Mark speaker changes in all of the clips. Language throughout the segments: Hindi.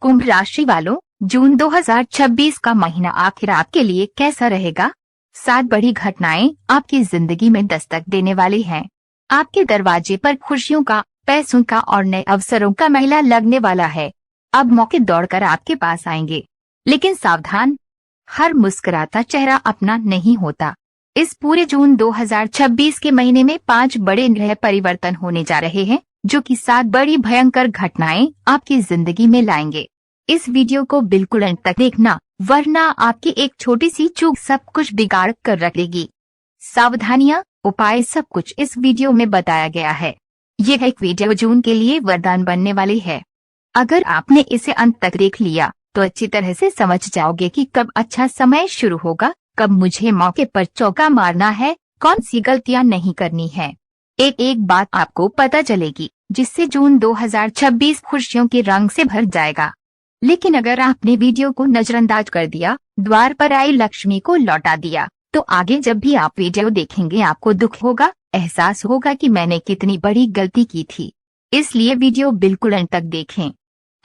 Speaker 1: कुंभ राशि वालों, जून 2026 का महीना आखिर आपके लिए कैसा रहेगा? 7 बड़ी घटनाएं आपकी जिंदगी में दस्तक देने वाली हैं। आपके दरवाजे पर खुशियों का, पैसों का और नए अवसरों का मेला लगने वाला है। अब मौके दौड़कर आपके पास आएंगे, लेकिन सावधान, हर मुस्कुराता चेहरा अपना नहीं होता। इस पूरे जून 2026 के महीने में 5 बड़े ग्रह परिवर्तन होने जा रहे हैं, जो कि 7 बड़ी भयंकर घटनाएं आपकी जिंदगी में लाएंगे। इस वीडियो को बिल्कुल अंत तक देखना, वरना आपकी एक छोटी सी चूक सब कुछ बिगाड़ कर रख देगी। सावधानियां, उपाय सब कुछ इस वीडियो में बताया गया है। ये एक वीडियो जून के लिए वरदान बनने वाली है। अगर आपने इसे अंत तक देख लिया तो अच्छी तरह से समझ जाओगे कि कब अच्छा समय शुरू होगा, कब मुझे मौके पर चौका मारना है, कौन सी गलतियां नहीं करनी है। एक एक बात आपको पता चलेगी, जिससे जून 2026 खुशियों के रंग से भर जाएगा। लेकिन अगर आपने वीडियो को नजरअंदाज कर दिया, द्वार पर आई लक्ष्मी को लौटा दिया, तो आगे जब भी आप वीडियो देखेंगे आपको दुख होगा, एहसास होगा कि मैंने कितनी बड़ी गलती की थी। इसलिए वीडियो बिल्कुल अंत तक देखें।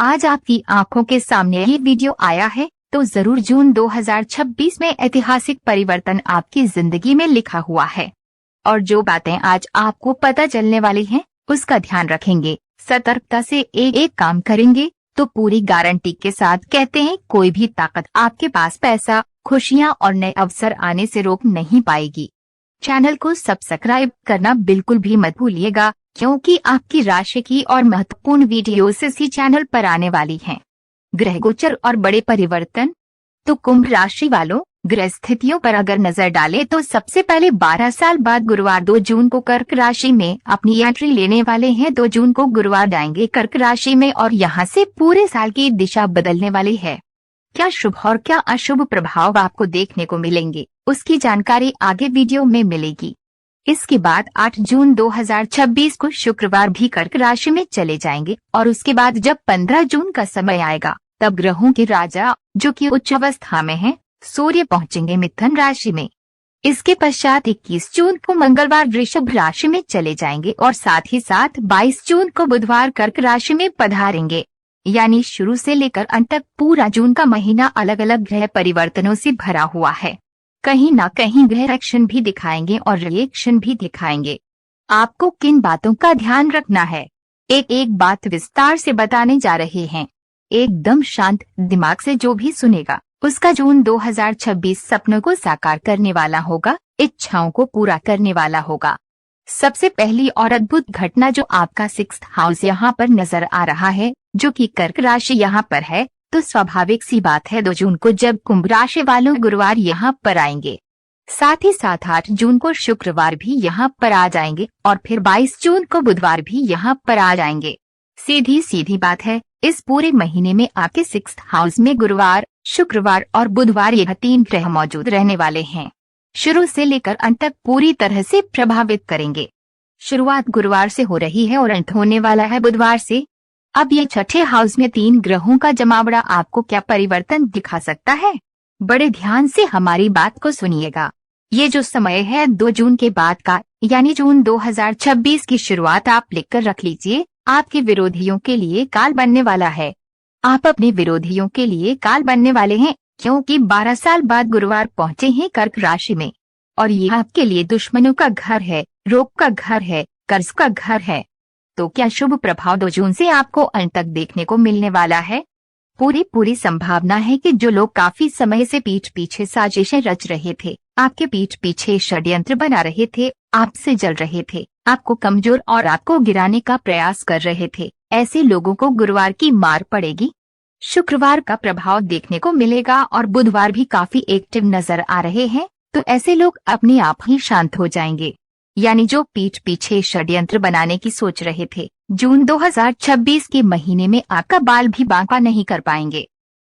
Speaker 1: आज आपकी आंखों के सामने ये वीडियो आया है, तो जरूर जून 2026 में ऐतिहासिक परिवर्तन आपकी जिंदगी में लिखा हुआ है। और जो बातें आज आपको पता चलने वाली हैं, उसका ध्यान रखेंगे, सतर्कता से एक एक काम करेंगे, तो पूरी गारंटी के साथ कहते हैं कोई भी ताकत आपके पास पैसा, खुशियां और नए अवसर आने से रोक नहीं पाएगी। चैनल को सब्सक्राइब करना बिल्कुल भी मत भूलिएगा, क्योंकि आपकी राशि की और महत्वपूर्ण वीडियोस इसी चैनल पर आने वाली हैं। ग्रह गोचर और बड़े परिवर्तन। तो कुंभ राशि वालों, ग्रह स्थितियों पर अगर नजर डालें तो सबसे पहले 12 साल बाद गुरुवार 2 जून को कर्क राशि में अपनी एंट्री लेने वाले हैं। 2 जून को गुरुवार जाएंगे कर्क राशि में और यहां से पूरे साल की दिशा बदलने वाली है। क्या शुभ और क्या अशुभ प्रभाव आपको देखने को मिलेंगे, उसकी जानकारी आगे वीडियो में मिलेगी। इसके बाद 8 जून 2026 को शुक्रवार भी कर्क राशि में चले जाएंगे और उसके बाद जब 15 जून का समय आएगा, तब ग्रहों के राजा, जो कि उच्च अवस्था में हैं, सूर्य पहुंचेंगे मिथुन राशि में। इसके पश्चात 21 जून को मंगलवार वृषभ राशि में चले जाएंगे और साथ ही साथ 22 जून को बुधवार कर्क राशि में पधारेंगे। यानी शुरू से लेकर अंत तक पूरा जून का महीना अलग अलग ग्रह परिवर्तनों से भरा हुआ है। कहीं ना कहीं ग्रह एक्शन भी दिखाएंगे और रिएक्शन भी दिखाएंगे। आपको किन बातों का ध्यान रखना है, एक एक बात विस्तार से बताने जा रहे हैं। एकदम शांत दिमाग से जो भी सुनेगा, उसका जून 2026 सपनों को साकार करने वाला होगा, इच्छाओं को पूरा करने वाला होगा। सबसे पहली और अद्भुत घटना जो आपका 6th हाउस यहाँ पर नजर आ रहा है, जो कि कर्क राशि यहाँ पर है, तो स्वाभाविक सी बात है 2 जून को जब कुंभ राशि वालों गुरुवार यहाँ पर आएंगे, साथ ही साथ 8 जून को शुक्रवार भी यहाँ पर आ जाएंगे और फिर 22 जून को बुधवार भी यहाँ पर आ जाएंगे। सीधी सीधी बात है, इस पूरे महीने में आपके 6th हाउस में गुरुवार, शुक्रवार और बुधवार यह 3 ग्रह मौजूद रहने वाले हैं। शुरू से लेकर अंत तक पूरी तरह से प्रभावित करेंगे। शुरुआत गुरुवार से हो रही है और अंत होने वाला है बुधवार से। अब ये 6ठे हाउस में 3 ग्रहों का जमावड़ा आपको क्या परिवर्तन दिखा सकता है? बड़े ध्यान से हमारी बात को सुनिएगा। ये जो समय है 2 जून के बाद का, यानी जून 2026 की शुरुआत आप लिखकर रख लीजिए, आपके विरोधियों के लिए काल बनने वाला है। आप अपने विरोधियों के लिए काल बनने वाले हैं, क्योंकि 12 साल बाद गुरुवार पहुंचे हैं कर्क राशि में और ये आपके लिए दुश्मनों का घर है, रोग का घर है, कर्ज का घर है। तो क्या शुभ प्रभाव 2 जून से आपको अंत तक देखने को मिलने वाला है? पूरी संभावना है कि जो लोग काफी समय से पीठ पीछे साजिशें रच रहे थे, आपके पीठ पीछे षड्यंत्र बना रहे थे, आपसे जल रहे थे, आपको कमजोर और आपको गिराने का प्रयास कर रहे थे, ऐसे लोगों को गुरुवार की मार पड़ेगी। शुक्रवार का प्रभाव देखने को मिलेगा और बुधवार भी काफी एक्टिव नजर आ रहे हैं, तो ऐसे लोग अपने आप ही शांत हो जाएंगे। यानी जो पीठ पीछे षड्यंत्र बनाने की सोच रहे थे, जून 2026 के महीने में आपका बाल भी बांका नहीं कर पाएंगे।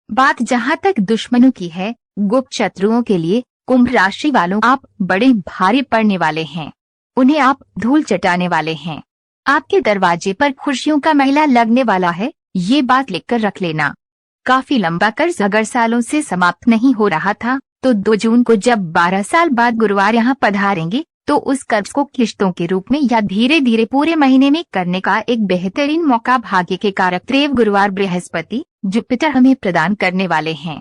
Speaker 1: बात जहां तक दुश्मनों की है, गुप्त शत्रुओं के लिए कुंभ राशि वालों आप बड़े भारी पड़ने वाले हैं। उन्हें आप धूल चटाने वाले हैं। आपके दरवाजे पर खुशियों का मेला लगने वाला है, ये बात लिखकर रख लेना। काफी लंबा कर्ज अगर सालों से समाप्त नहीं हो रहा था, तो 2 जून को जब 12 साल बाद गुरुवार यहाँ पधारेंगे, तो उस कर्ज को किश्तों के रूप में या धीरे धीरे पूरे महीने में करने का एक बेहतरीन मौका भाग्य के कारक देव गुरुवार बृहस्पति जुपिटर हमें प्रदान करने वाले हैं।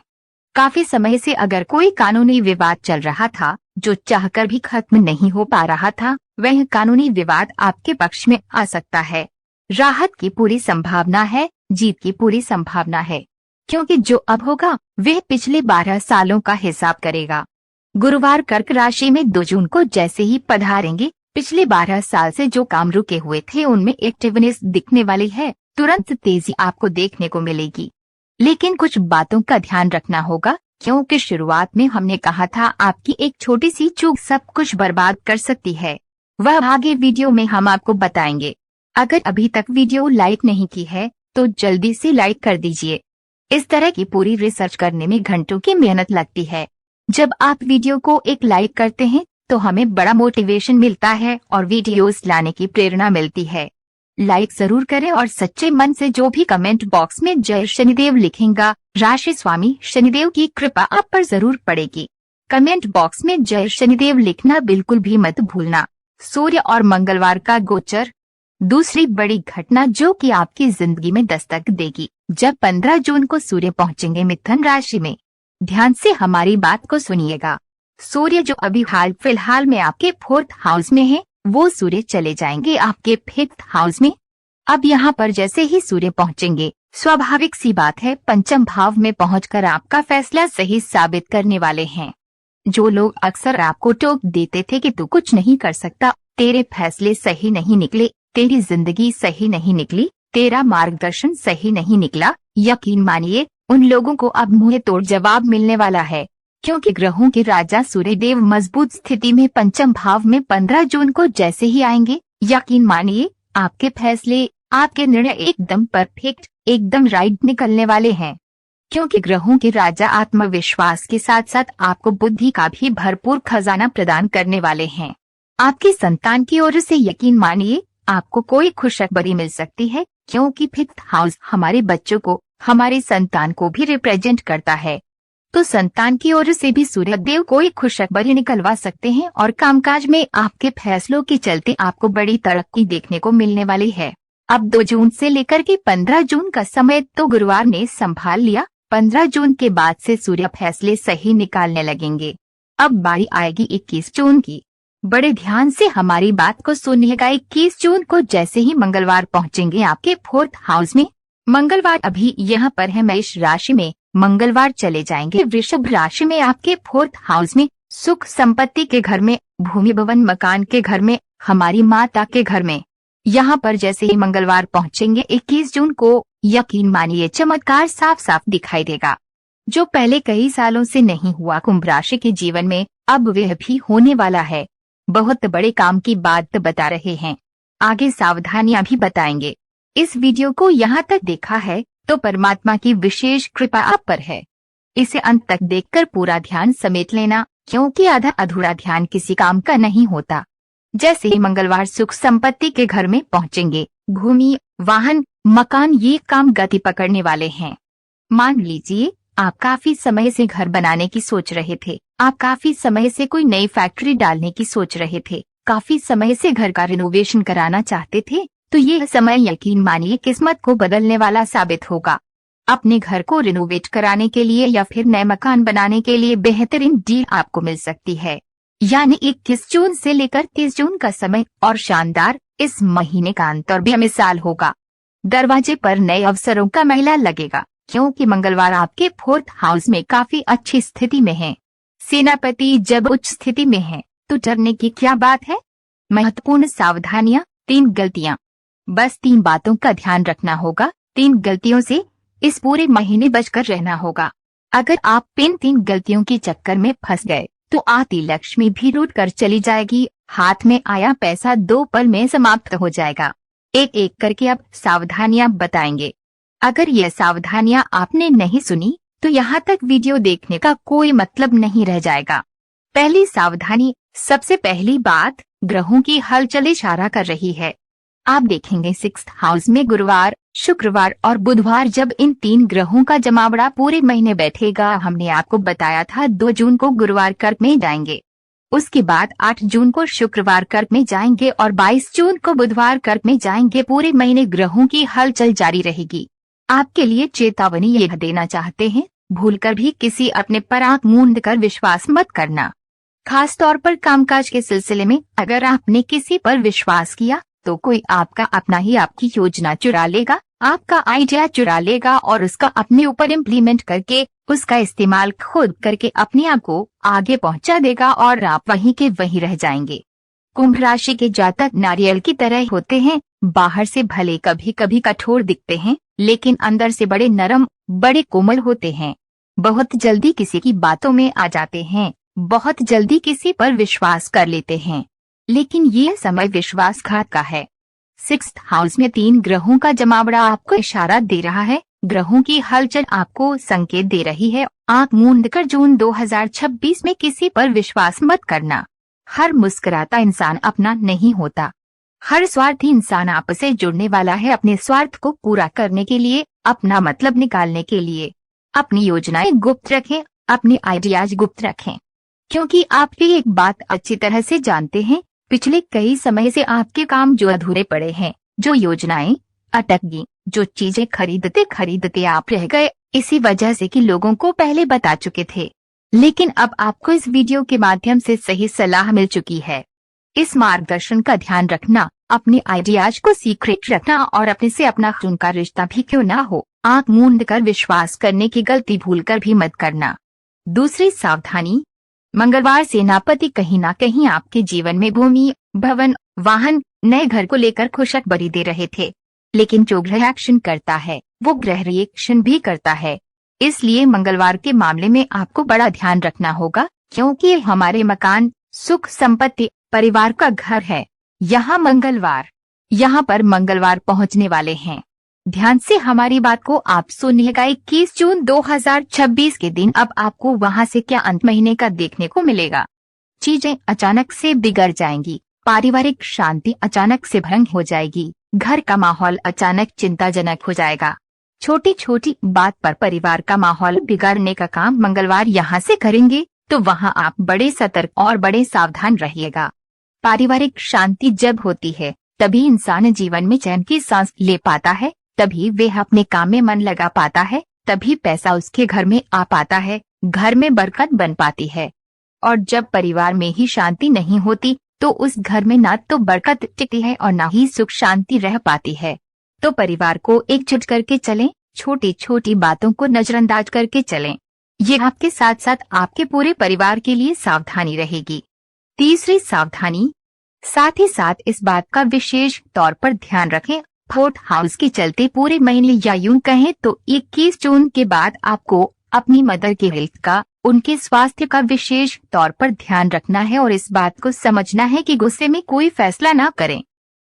Speaker 1: काफी समय से अगर कोई कानूनी विवाद चल रहा था जो चाहकर भी खत्म नहीं हो पा रहा था, वह कानूनी विवाद आपके पक्ष में आ सकता है। राहत की पूरी संभावना है, जीत की पूरी संभावना है, क्योंकि जो अब होगा वह पिछले 12 सालों का हिसाब करेगा। गुरुवार कर्क राशि में 2 जून को जैसे ही पधारेंगे, पिछले 12 साल से जो काम रुके हुए थे उनमें एक्टिवनेस दिखने वाली है। तुरंत तेजी आपको देखने को मिलेगी, लेकिन कुछ बातों का ध्यान रखना होगा, क्योंकि शुरुआत में हमने कहा था आपकी एक छोटी सी चूक सब कुछ बर्बाद कर सकती है। वह आगे वीडियो में हम आपको बताएंगे। अगर अभी तक वीडियो लाइक नहीं की है तो जल्दी से लाइक कर दीजिए। इस तरह की पूरी रिसर्च करने में घंटों की मेहनत लगती है। जब आप वीडियो को एक लाइक करते हैं तो हमें बड़ा मोटिवेशन मिलता है और वीडियोस लाने की प्रेरणा मिलती है। लाइक जरूर करें और सच्चे मन से जो भी कमेंट बॉक्स में जय शनिदेव लिखेगा, राशि स्वामी शनिदेव की कृपा आप पर जरूर पड़ेगी। कमेंट बॉक्स में जय शनिदेव लिखना बिल्कुल भी मत भूलना। सूर्य और मंगलवार का गोचर, दूसरी बड़ी घटना जो कि आपकी जिंदगी में दस्तक देगी जब 15 जून को सूर्य पहुंचेंगे मिथुन राशि में। ध्यान से हमारी बात को सुनिएगा। सूर्य जो अभी हाल फिलहाल में आपके 4th हाउस में है, वो सूर्य चले जाएंगे आपके 5th हाउस में। अब यहाँ पर जैसे ही सूर्य पहुंचेंगे, स्वाभाविक सी बात है पंचम भाव में पहुंचकर आपका फैसला सही साबित करने वाले हैं। जो लोग अक्सर आपको टोक देते थे कि तू कुछ नहीं कर सकता, तेरे फैसले सही नहीं निकले, तेरी जिंदगी सही नहीं निकली, तेरा मार्गदर्शन सही नहीं निकला, यकीन मानिए उन लोगों को अब मुंह तोड़ जवाब मिलने वाला है, क्योंकि ग्रहों के राजा सूर्यदेव मजबूत स्थिति में पंचम भाव में 15 जून को जैसे ही आएंगे, यकीन मानिए आपके फैसले, आपके निर्णय एकदम परफेक्ट, एकदम राइट निकलने वाले हैं। क्योंकि ग्रहों के राजा आत्मविश्वास के साथ साथ आपको बुद्धि का भी भरपूर खजाना प्रदान करने वाले हैं। आपकी संतान की ओर से यकीन मानिए आपको कोई खुशखबरी मिल सकती है, क्योंकि 5th हाउस हमारे बच्चों को, हमारी संतान को भी रिप्रेजेंट करता है। तो संतान की ओर से भी सूर्यदेव कोई खुशखबरी निकलवा सकते हैं और कामकाज में आपके फैसलों के चलते आपको बड़ी तरक्की देखने को मिलने वाली है। अब 2 जून से लेकर के 15 जून का समय तो गुरुवार ने संभाल लिया। 15 जून के बाद से सूर्य फैसले सही निकालने लगेंगे। अब बारी आएगी 21 जून की। बड़े ध्यान से हमारी बात को सुनिएगा। 21 जून को जैसे ही मंगलवार पहुंचेंगे आपके 4th हाउस में। मंगलवार अभी यहाँ पर है मेष राशि में, मंगलवार चले जाएंगे वृषभ राशि में आपके 4th हाउस में, सुख संपत्ति के घर में, भूमि भवन मकान के घर में, हमारी माता के घर में। यहाँ पर जैसे ही मंगलवार पहुंचेंगे 21 जून को, यकीन मानिए चमत्कार साफ साफ दिखाई देगा। जो पहले कई सालों से नहीं हुआ कुंभ राशि के जीवन में, अब वह भी होने वाला है। बहुत बड़े काम की बात बता रहे हैं, आगे सावधानियां भी बताएंगे। इस वीडियो को यहाँ तक देखा है तो परमात्मा की विशेष कृपा आप पर है। इसे अंत तक देखकर पूरा ध्यान समेट लेना, क्योंकि आधा अधूरा ध्यान किसी काम का नहीं होता। जैसे ही मंगलवार सुख संपत्ति के घर में पहुंचेंगे, भूमि, वाहन, मकान, ये काम गति पकड़ने वाले हैं। मान लीजिए आप काफी समय से घर बनाने की सोच रहे थे, आप काफी समय से कोई नई फैक्ट्री डालने की सोच रहे थे, काफी समय से घर का रिनोवेशन कराना चाहते थे, तो ये समय यकीन मानिए किस्मत को बदलने वाला साबित होगा। अपने घर को रिनोवेट कराने के लिए या फिर नए मकान बनाने के लिए बेहतरीन डील आपको मिल सकती है। यानी 21 जून से लेकर 30 जून का समय और शानदार, इस महीने का अंत और बेमिसाल होगा। दरवाजे पर नए अवसरों का मेला लगेगा, क्योंकि मंगलवार आपके 4th हाउस में काफी अच्छी स्थिति में है। सेनापति जब उच्च स्थिति में है तो डरने की क्या बात है। महत्वपूर्ण सावधानियां, 3 गलतियां, बस 3 बातों का ध्यान रखना होगा। 3 गलतियों से इस पूरे महीने बचकर रहना होगा। अगर आप इन 3 गलतियों के चक्कर में फंस गए तो आती लक्ष्मी भी लूट कर चली जाएगी, हाथ में आया पैसा 2 पल में समाप्त हो जाएगा। एक एक करके अब सावधानियां बताएंगे। अगर यह सावधानियां आपने नहीं सुनी तो यहाँ तक वीडियो देखने का कोई मतलब नहीं रह जाएगा। पहली सावधानी, सबसे पहली बात, ग्रहों की हलचल इशारा कर रही है। आप देखेंगे 6th हाउस में गुरुवार, शुक्रवार और बुधवार जब इन 3 ग्रहों का जमावड़ा पूरे महीने बैठेगा। हमने आपको बताया था 2 जून को गुरुवार कर्क में जाएंगे, उसके बाद 8 जून को शुक्रवार कर्क में जाएंगे और 22 जून को बुधवार कर्क में जाएंगे। पूरे महीने ग्रहों की हलचल जारी रहेगी। आपके लिए चेतावनी यह देना चाहते हैं, भूलकर भी किसी अपने पर आंख मूंद कर विश्वास मत करना। खास तौर पर कामकाज के सिलसिले में अगर आपने किसी पर विश्वास किया तो कोई आपका अपना ही आपकी योजना चुरा लेगा, आपका आइडिया चुरा लेगा और उसका अपने ऊपर इम्प्लीमेंट करके उसका इस्तेमाल खुद करके अपने आप को आगे पहुंचा देगा और आप वहीं के वहीं रह जाएंगे। कुंभ राशि के जातक नारियल की तरह होते हैं, बाहर से भले कभी कभी कठोर दिखते हैं लेकिन अंदर से बड़े नरम, बड़े कोमल होते हैं। बहुत जल्दी किसी की बातों में आ जाते हैं, बहुत जल्दी किसी पर विश्वास कर लेते हैं, लेकिन ये समय विश्वासघात का है। 6th हाउस में 3 ग्रहों का जमावड़ा आपको इशारा दे रहा है, ग्रहों की हलचल आपको संकेत दे रही है। आंख मूंद कर जून 2026 में किसी पर विश्वास मत करना। हर मुस्कुराता इंसान अपना नहीं होता, हर स्वार्थी इंसान आपसे जुड़ने वाला है अपने स्वार्थ को पूरा करने के लिए, अपना मतलब निकालने के लिए। अपनी योजनाएं गुप्त रखें, अपने आइडियाज गुप्त रखें, क्योंकि आप भी एक बात अच्छी तरह से जानते हैं, पिछले कई समय से आपके काम जो अधूरे पड़े हैं, जो योजनाएं अटक गई, जो चीजें खरीदते खरीदते आप रह गए, इसी वजह से कि लोगों को पहले बता चुके थे। लेकिन अब आपको इस वीडियो के माध्यम से सही सलाह मिल चुकी है। इस मार्गदर्शन का ध्यान रखना, अपने आइडियाज को सीक्रेट रखना और अपने से अपना खून का रिश्ता भी क्यों ना हो, आंख मूंद कर विश्वास करने की गलती भूलकर भी मत करना। दूसरी सावधानी, मंगलवार सेनापति कहीं ना कहीं आपके जीवन में भूमि, भवन, वाहन, नए घर को लेकर खुशखबरी दे रहे थे, लेकिन जो ग्रह एक्शन करता है वो ग्रह रिएक्शन भी करता है। इसलिए मंगलवार के मामले में आपको बड़ा ध्यान रखना होगा, क्योंकि हमारे मकान, सुख, संपत्ति, परिवार का घर है। यहाँ पर मंगलवार पहुंचने वाले हैं। ध्यान से हमारी बात को आप सुनिएगा। 21 जून 2026 के दिन अब आपको वहां से क्या अंत महीने का देखने को मिलेगा। चीजें अचानक से बिगड़ जाएंगी, पारिवारिक शांति अचानक से भंग हो जाएगी, घर का माहौल अचानक चिंताजनक हो जाएगा। छोटी छोटी बात पर परिवार का माहौल बिगाड़ने का काम मंगलवार यहाँ से करेंगे, तो वहाँ आप बड़े सतर्क और बड़े सावधान रहिएगा। पारिवारिक शांति जब होती है तभी इंसान जीवन में चैन की सांस ले पाता है, तभी वह अपने काम में मन लगा पाता है, तभी पैसा उसके घर में आ पाता है, घर में बरकत बन पाती है। और जब परिवार में ही शांति नहीं होती तो उस घर में ना तो बरकत टिकती है और ना ही सुख शांति रह पाती है। तो परिवार को एकजुट करके चलें, छोटी छोटी बातों को नजरअंदाज करके चलें। ये आपके साथ साथ आपके पूरे परिवार के लिए सावधानी रहेगी। तीसरी सावधानी, साथ ही साथ इस बात का विशेष तौर पर ध्यान रखें, 4th हाउस के चलते पूरे महीने या यूं कहें तो 21 जून के बाद आपको अपनी मदर के हेल्थ का, उनके स्वास्थ्य का विशेष तौर पर ध्यान रखना है और इस बात को समझना है कि गुस्से में कोई फैसला ना करें।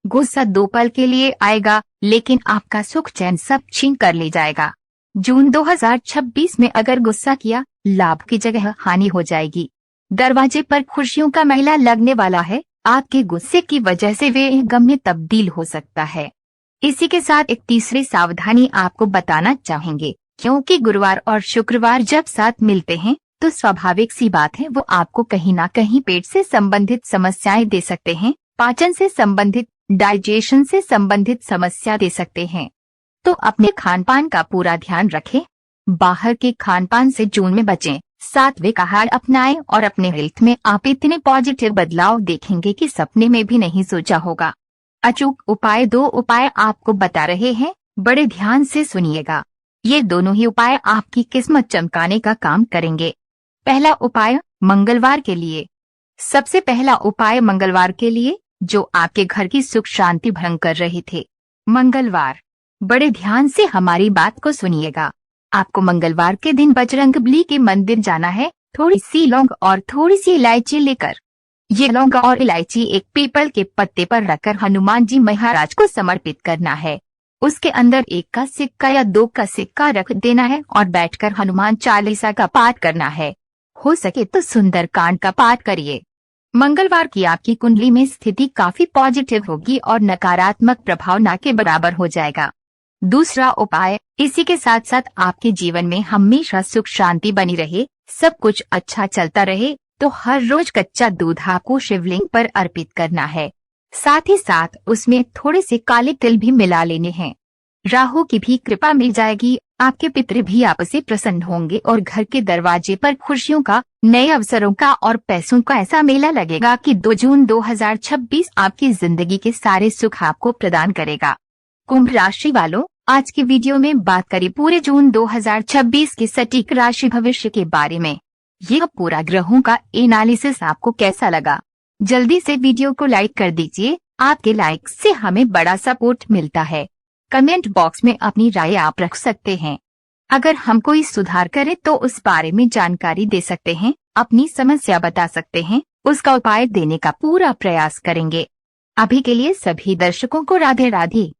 Speaker 1: गुस्सा 2 पल के लिए आएगा, लेकिन आपका सुख चैन सब छीन कर ले जाएगा। जून 2026 में अगर गुस्सा किया, लाभ की जगह हानि हो जाएगी। दरवाजे पर खुशियों का मेला लगने वाला है, आपके गुस्से की वजह से वे गम में तब्दील हो सकता है। इसी के साथ एक तीसरी सावधानी आपको बताना चाहेंगे, क्योंकि गुरुवार और शुक्रवार जब साथ मिलते हैं तो स्वाभाविक सी बात है वो आपको कहीं ना कहीं पेट से संबंधित समस्याएं दे सकते हैं, पाचन से संबंधित, डाइजेशन से संबंधित समस्या दे सकते हैं। तो अपने खान पान का पूरा ध्यान रखें, बाहर के खान पान से जून में बचें, सात्विक आहार अपनाएं और अपने हेल्थ में आप इतने पॉजिटिव बदलाव देखेंगे कि सपने में भी नहीं सोचा होगा। अचूक उपाय, 2 उपाय आपको बता रहे हैं, बड़े ध्यान से सुनिएगा। ये दोनों ही उपाय आपकी किस्मत चमकाने का काम करेंगे। पहला उपाय मंगलवार के लिए। सबसे पहला उपाय मंगलवार के लिए जो आपके घर की सुख शांति भंग कर रहे थे। मंगलवार, बड़े ध्यान से हमारी बात को सुनिएगा। आपको मंगलवार के दिन बजरंगबली के मंदिर जाना है, थोड़ी सी लौंग और थोड़ी सी इलायची लेकर। ये लौंग और इलायची एक पीपल के पत्ते पर रखकर हनुमान जी महाराज को समर्पित करना है। उसके अंदर 1 का सिक्का या 2 का सिक्का रख देना है और बैठकर हनुमान चालीसा का पाठ करना है। हो सके तो सुंदरकांड का पाठ करिए। मंगलवार की आपकी कुंडली में स्थिति काफी पॉजिटिव होगी और नकारात्मक प्रभाव ना के बराबर हो जाएगा। दूसरा उपाय, इसी के साथ साथ आपके जीवन में हमेशा सुख शांति बनी रहे, सब कुछ अच्छा चलता रहे, तो हर रोज कच्चा दूध आपको शिवलिंग पर अर्पित करना है। साथ ही साथ उसमें थोड़े से काले तिल भी मिला लेने हैं। राहु की भी कृपा मिल जाएगी। आपके पितृ भी आपसे प्रसन्न होंगे और घर के दरवाजे पर खुशियों का, नए अवसरों का और पैसों का ऐसा मेला लगेगा कि 2 जून 2026 आपकी जिंदगी के सारे सुख आपको प्रदान करेगा। कुंभ राशि वालों, आज की वीडियो में बात करें पूरे जून 2026 के सटीक राशि भविष्य के बारे में। यह पूरा ग्रहों का एनालिसिस आपको कैसा लगा? जल्दी से वीडियो को लाइक कर दीजिए। आपके लाइक से हमें बड़ा सपोर्ट मिलता है। कमेंट बॉक्स में अपनी राय आप रख सकते हैं। अगर हम कोई सुधार करें तो उस बारे में जानकारी दे सकते हैं, अपनी समस्या बता सकते हैं, उसका उपाय देने का पूरा प्रयास करेंगे। अभी के लिए सभी दर्शकों को राधे राधे।